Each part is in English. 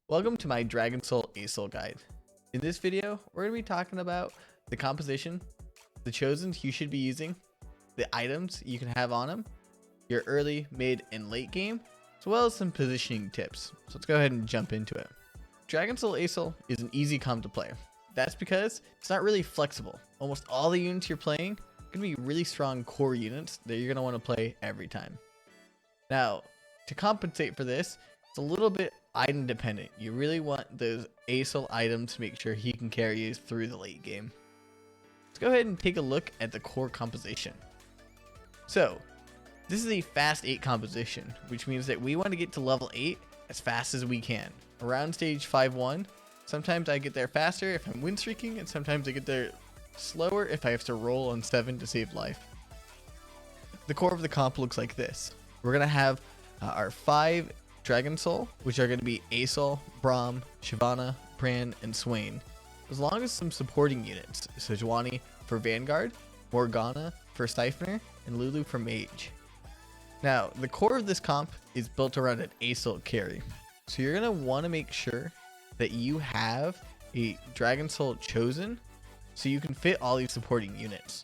Welcome to my Dragonsoul ASOL guide. In this video, we're going to be talking about the composition, the chosens you should be using, the items you can have on them, your early, mid, and late game, as well as some positioning tips. So let's go ahead and jump into it. Dragonsoul ASOL is an easy comp to play. That's because it's not really flexible. Almost all the units you're playing are going to be really strong core units that you're going to want to play every time. Now, to compensate for this, it's a little bit item dependent. You really want those ASOL items to make sure he can carry you through the late game. Let's go ahead and take a look at the core composition. So, this is a fast 8 composition, which means that we want to get to level 8 as fast as we can. Around stage 5-1, sometimes I get there faster if I'm win streaking, and sometimes I get there slower if I have to roll on 7 to save life. The core of the comp looks like this. We're going to have our 5 Dragonsoul, which are going to be ASOL, Braum, Shyvana, Bran, and Swain, as long as some supporting units, Sejuani for Vanguard, Morgana for Siphoner, and Lulu for Mage. Now, the core of this comp is built around an ASOL carry, so you're going to want to make sure that you have a Dragonsoul chosen so you can fit all these supporting units,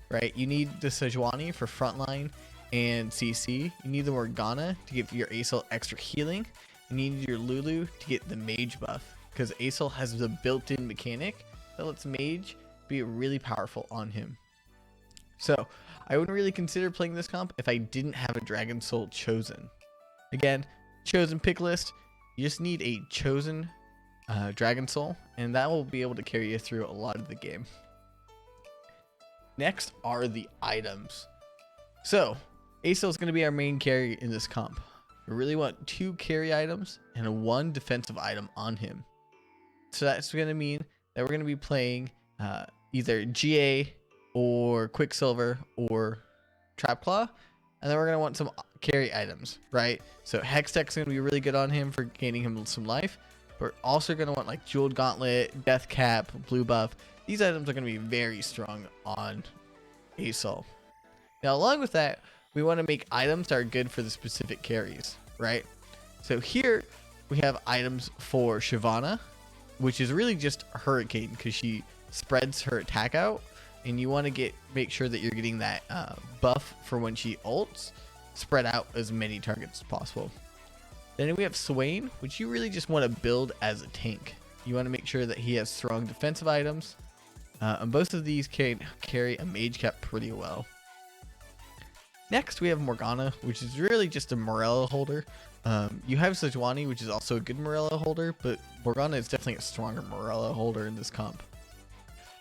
right? You need the Sejuani for frontline and CC, you need the Morgana to give your ASOL extra healing, you need your Lulu to get the Mage buff, because ASOL has the built-in mechanic that lets Mage be really powerful on him. So, I wouldn't really consider playing this comp if I didn't have a Dragonsoul chosen. Again, chosen pick list, you just need a chosen Dragonsoul, and that will be able to carry you through a lot of the game. Next are the items. So, ASOL is going to be our main carry in this comp. We really want 2 carry items and 1 defensive item on him. So that's going to mean that we're going to be playing either GA or Quicksilver or Trapclaw, and then we're going to want some carry items, right? So Hextech's going to be really good on him for gaining him some life. We're also going to want like Jeweled Gauntlet, Death Cap, Blue Buff. These items are going to be very strong on ASOL. Now, along with that, we want to make items that are good for the specific carries, right? So here we have items for Shyvana, which is really just Hurricane because she spreads her attack out, and you want to make sure that you're getting that buff for when she ults spread out as many targets as possible. Then we have Swain, which you really just want to build as a tank. You want to make sure that he has strong defensive items, and both of these can carry a mage cap pretty well. Next, we have Morgana, which is really just a Morello holder. You have Sejuani, which is also a good Morello holder, but Morgana is definitely a stronger Morello holder in this comp.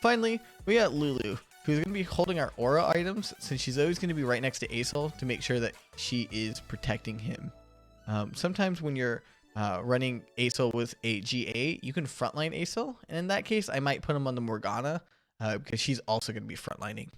Finally, we got Lulu, who's going to be holding our aura items, since she's always going to be right next to ASOL to make sure that she is protecting him. Sometimes when you're running ASOL with a GA, you can frontline ASOL, and in that case, I might put him on the Morgana, because she's also going to be frontlining.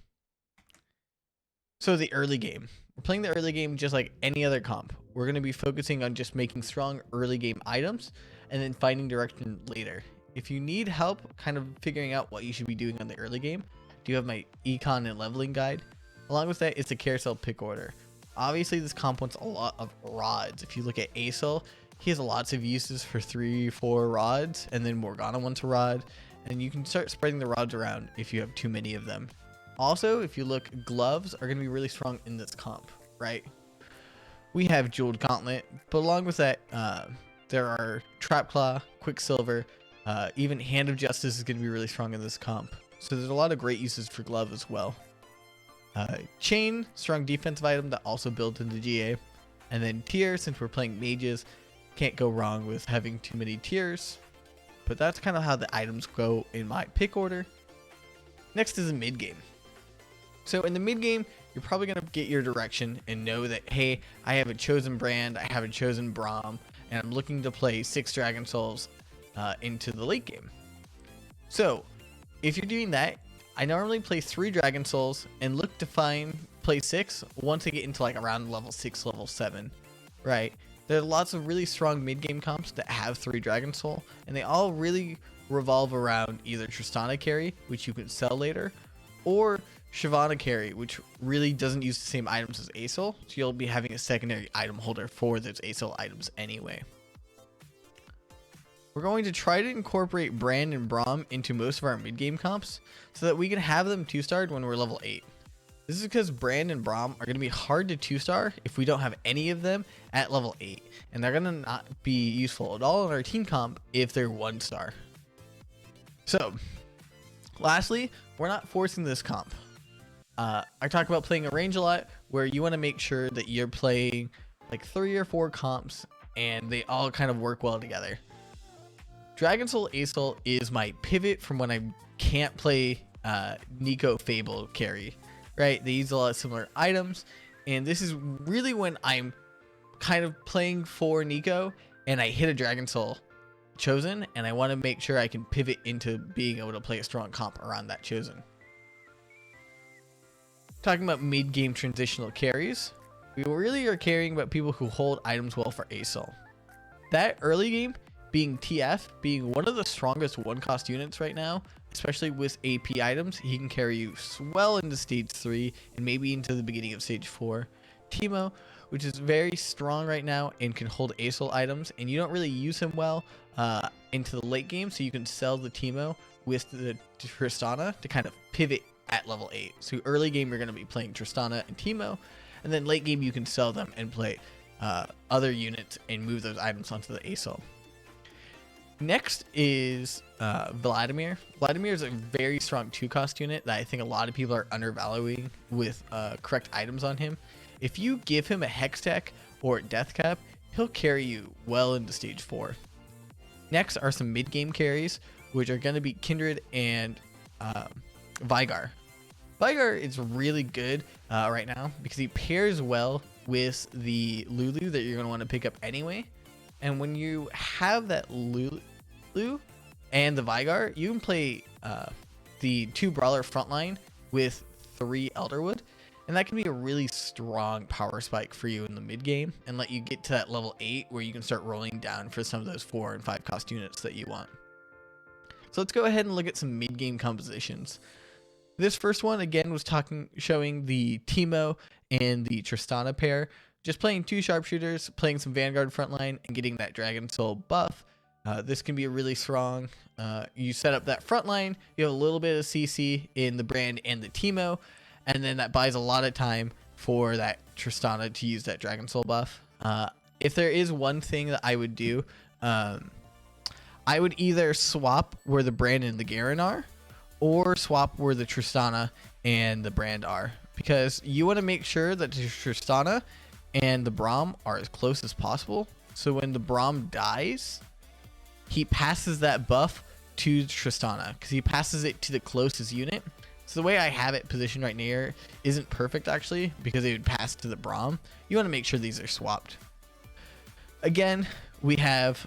So the early game. We're playing the early game just like any other comp. We're going to be focusing on just making strong early game items and then finding direction later. If you need help kind of figuring out what you should be doing on the early game, I do have my econ and leveling guide. Along with that, it's a carousel pick order. Obviously, this comp wants a lot of rods. If you look at ASOL, he has lots of uses for 3-4 rods, and then Morgana wants a rod, and you can start spreading the rods around if you have too many of them. Also, if you look, gloves are going to be really strong in this comp, right? We have Jeweled Gauntlet, but along with that, there are Trapclaw, Quicksilver, even Hand of Justice is going to be really strong in this comp. So there's a lot of great uses for glove as well. Chain, strong defensive item that also builds into GA. And then tier, since we're playing mages, can't go wrong with having too many tiers. But that's kind of how the items go in my pick order. Next is the mid game. So in the mid game, you're probably going to get your direction and know that, hey, I have a chosen brand, I have a chosen Braum, and I'm looking to play 6 Dragonsouls into the late game. So if you're doing that, I normally play 3 Dragonsouls and look to play 6 once I get into like around level 6, level 7, right? There are lots of really strong mid game comps that have 3 Dragonsoul, and they all really revolve around either Tristana carry, which you can sell later, or Shyvana carry, which really doesn't use the same items as ASOL, so you'll be having a secondary item holder for those ASOL items anyway. we're going to try to incorporate Brand and Braum into most of our mid-game comps so that we can have them 2-starred when we're level 8. This is because Brand and Braum are going to be hard to 2-star if we don't have any of them at level 8. And they're going to not be useful at all in our team comp if they're 1-star. So, lastly, we're not forcing this comp. I talk about playing a range a lot where you want to make sure that you're playing like 3 or 4 comps and they all kind of work well together. Dragonsoul ASOL is my pivot from when I can't play Nico Fable carry. Right, they use a lot of similar items, and this is really when I'm kind of playing for Nico and I hit a Dragonsoul chosen and I want to make sure I can pivot into being able to play a strong comp around that chosen. Talking about mid-game transitional carries, we really are caring about people who hold items well for ASOL. That early game being TF, being one of the strongest 1-cost units right now, especially with AP items, he can carry you well into stage 3 and maybe into the beginning of stage 4. Teemo, which is very strong right now and can hold ASOL items, and you don't really use him well into the late game, so you can sell the Teemo with the Tristana to kind of pivot at level 8. So early game you're going to be playing Tristana and Teemo, and then late game you can sell them and play other units and move those items onto the ASOL. Next is Vladimir. Vladimir is a very strong 2-cost unit that I think a lot of people are undervaluing with correct items on him. If you give him a Hex Tech or Death Cap, he'll carry you well into stage 4. Next are some mid-game carries, which are going to be Kindred and Veigar. Veigar is really good right now because he pairs well with the Lulu that you're going to want to pick up anyway. And when you have that Lulu and the Veigar, you can play the 2 Brawler frontline with 3 Elderwood. And that can be a really strong power spike for you in the mid game and let you get to that level 8 where you can start rolling down for some of those 4 and 5 cost units that you want. So let's go ahead and look at some mid game compositions. This first one again was showing the Teemo and the Tristana pair. Just playing 2 sharpshooters, playing some Vanguard frontline, and getting that Dragonsoul buff. This can be a really strong. You set up that frontline, you have a little bit of CC in the Brand and the Teemo, and then that buys a lot of time for that Tristana to use that Dragonsoul buff. If there is one thing that I would do, I would either swap where the Brand and the Garen are, or swap where the Tristana and the Brand are. Because you want to make sure that the Tristana and the Braum are as close as possible. So when the Braum dies, he passes that buff to Tristana because he passes it to the closest unit. So the way I have it positioned right near isn't perfect actually because it would pass to the Braum. You want to make sure these are swapped. Again, we have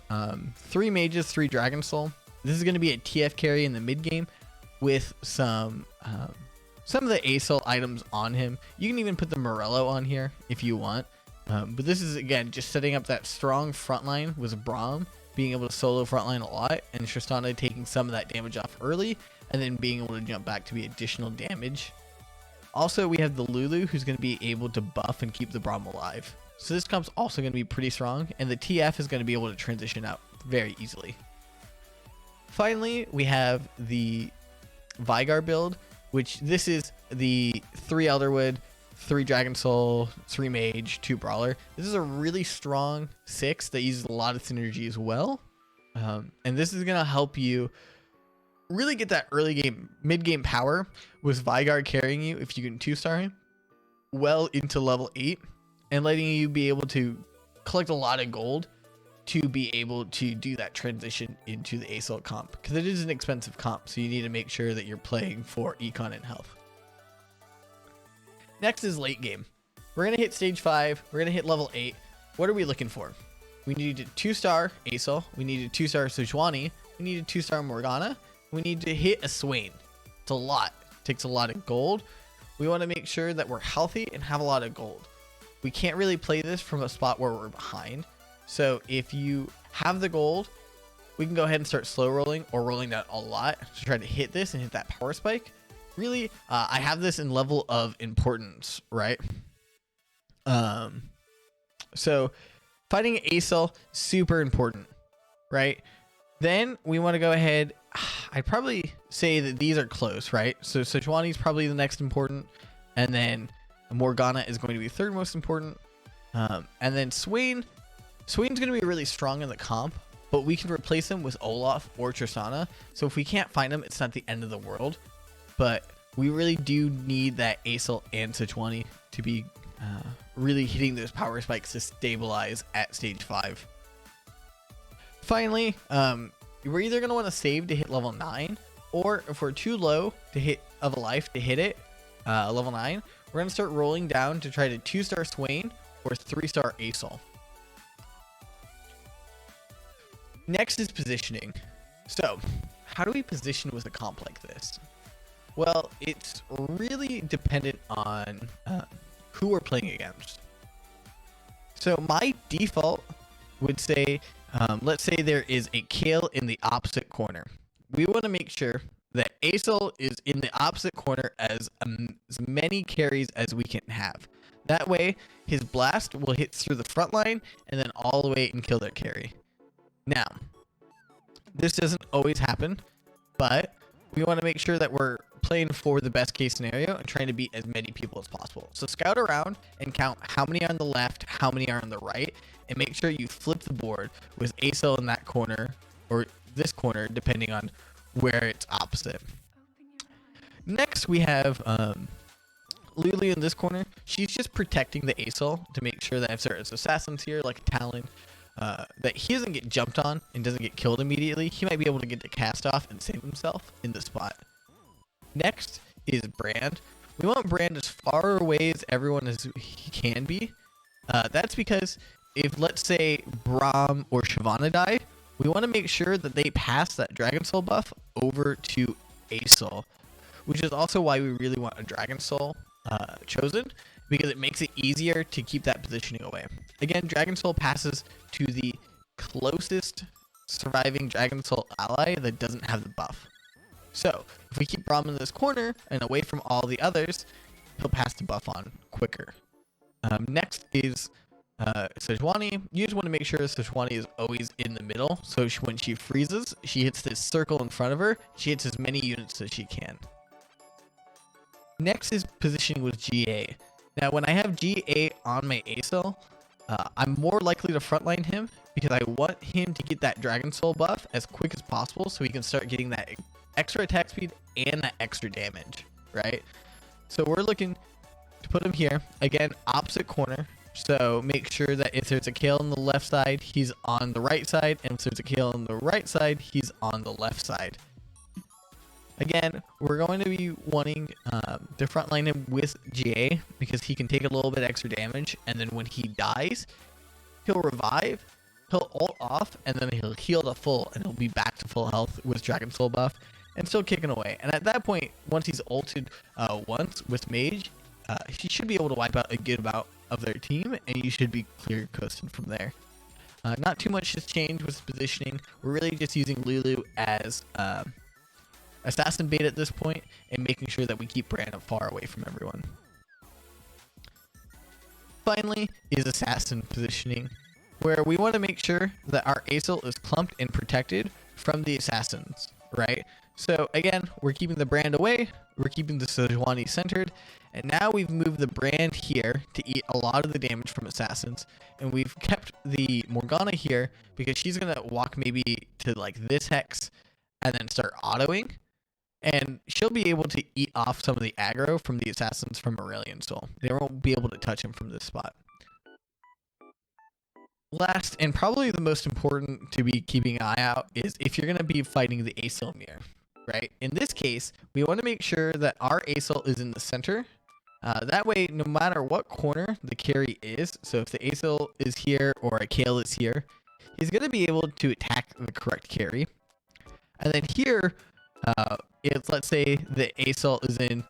3 mages, 3 Dragonsoul. This is going to be a TF carry in the mid game with some of the ASOL items on him. You can even put the Morello on here if you want. But this is, again, just setting up that strong frontline with Braum, being able to solo frontline a lot, and Tristana taking some of that damage off early, and then being able to jump back to be additional damage. Also, we have the Lulu, who's going to be able to buff and keep the Braum alive. So this comp's also going to be pretty strong, and the TF is going to be able to transition out very easily. Finally, we have the Veigar build, which this is the 3 Elderwood, 3 Dragonsoul, 3 Mage, 2 Brawler. This is a really strong 6 that uses a lot of synergy as well. And this is going to help you really get that early game, mid game power with Veigar carrying you if you can 2-star him well into level 8 and letting you be able to collect a lot of gold to be able to do that transition into the ASOL comp because it is an expensive comp. So you need to make sure that you're playing for econ and health. Next is late game. We're going to hit stage 5. We're going to hit level 8. What are we looking for? We need a 2-star ASOL. We need a 2-star Sejuani. We need a 2-star Morgana. We need to hit a Swain. It's a lot. It takes a lot of gold. We want to make sure that we're healthy and have a lot of gold. We can't really play this from a spot where we're behind. So if you have the gold, we can go ahead and start slow rolling or rolling down a lot to try to hit this and hit that power spike. Really, I have this in level of importance, right? So fighting ASOL, super important, right? Then we want to go ahead. I'd probably say that these are close, right? So Sejuani is probably the next important, and then Morgana is going to be third most important, and then Swain's going to be really strong in the comp, but we can replace him with Olaf or Tristana. So if we can't find him, it's not the end of the world, but we really do need that ASOL and Sejuani to be really hitting those power spikes to stabilize at stage 5. Finally, we're either going to want to save to hit level 9, or if we're too low to hit of a life to hit it level 9, we're going to start rolling down to try to 2-star Swain or 3-star ASOL. Next is positioning. So how do we position with a comp like this? Well, it's really dependent on who we're playing against. So my default would say, let's say there is a Kayle in the opposite corner. We want to make sure that ASOL is in the opposite corner as many carries as we can have. That way, his blast will hit through the front line and then all the way and kill their carry. Now, this doesn't always happen, but we want to make sure that we're playing for the best case scenario and trying to beat as many people as possible. So scout around and count how many are on the left, how many are on the right, and make sure you flip the board with ASOL in that corner or this corner, depending on where it's opposite. Next, we have Lulu in this corner. She's just protecting the ASOL to make sure that if there's assassins here, like Talon, that he doesn't get jumped on and doesn't get killed immediately. He might be able to get the cast off and save himself in the spot. Next is Brand. We want Brand as far away as everyone as he can be. That's because if, let's say, Braum or Shyvana die, we want to make sure that they pass that Dragonsoul buff over to ASOL, which is also why we really want a Dragonsoul chosen, because it makes it easier to keep that positioning away. Again, Dragonsoul passes to the closest surviving Dragonsoul ally that doesn't have the buff. So if we keep Braum in this corner and away from all the others, he'll pass the buff on quicker. Next is Sejuani. You just want to make sure Sejuani is always in the middle, so when she freezes, she hits this circle in front of her. She hits as many units as she can. Next is positioning with GA. Now, when I have GA on my ASOL, I'm more likely to frontline him because I want him to get that Dragonsoul buff as quick as possible so he can start getting that extra attack speed and that extra damage, right? So we're looking to put him here. Again, opposite corner. So make sure that if there's a Kayle on the left side, he's on the right side. And if there's a Kayle on the right side, he's on the left side. Again, we're going to be wanting to frontline him with GA because he can take a little bit extra damage. And then when he dies, he'll revive, he'll ult off, and then he'll heal to full. And he'll be back to full health with Dragonsoul buff and still kicking away. And at that point, once he's ulted once with Mage, he should be able to wipe out a good amount of their team, and you should be clear coasting from there. Not too much has changed with positioning. We're really just using Lulu as assassin bait at this point and making sure that we keep Brand far away from everyone. Finally is assassin positioning, where we want to make sure that our ASOL is clumped and protected from the assassins, right? So again, we're keeping the Brand away, we're keeping the Sejuani centered, and now we've moved the Brand here to eat a lot of the damage from assassins, and we've kept the Morgana here because she's going to walk maybe to like this hex and then start autoing, and she'll be able to eat off some of the aggro from the assassins from Aurelion Soul. They won't be able to touch him from this spot. Last, and probably the most important to be keeping an eye out, is if you're going to be fighting the ASOL mirror, right? In this case, we want to make sure that our ASOL is in the center. That way, no matter what corner the carry is, so if the ASOL is here or a Kayle is here, he's going to be able to attack the correct carry. And then here, if let's say the ASOL is in,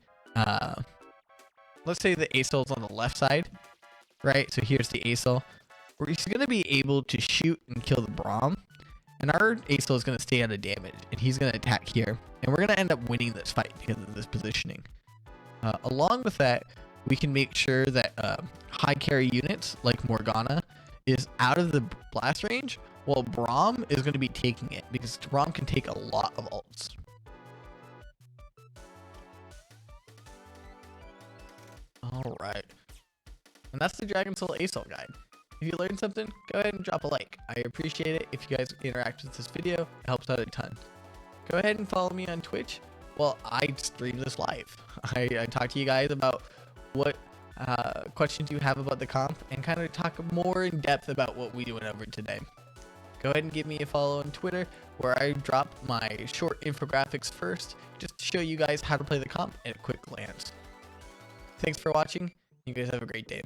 let's say the ASOL is on the left side, right? So here's the ASOL. He's going to be able to shoot and kill the Braum, and our ASOL is going to stay out of damage, and he's going to attack here, and we're going to end up winning this fight because of this positioning. Along with that, we can make sure that high carry units like Morgana is out of the blast range Well, Braum is going to be taking it because Braum can take a lot of ults. All right. And that's the Dragonsoul ASOL guide. If you learned something, go ahead and drop a like. I appreciate it if you guys interact with this video. It helps out a ton. Go ahead and follow me on Twitch. Well, I stream this live. I talk to you guys about what questions you have about the comp and kind of talk more in depth about what we went over today. Go ahead and give me a follow on Twitter where I drop my short infographics first just to show you guys how to play the comp at a quick glance. Thanks for watching. You guys have a great day.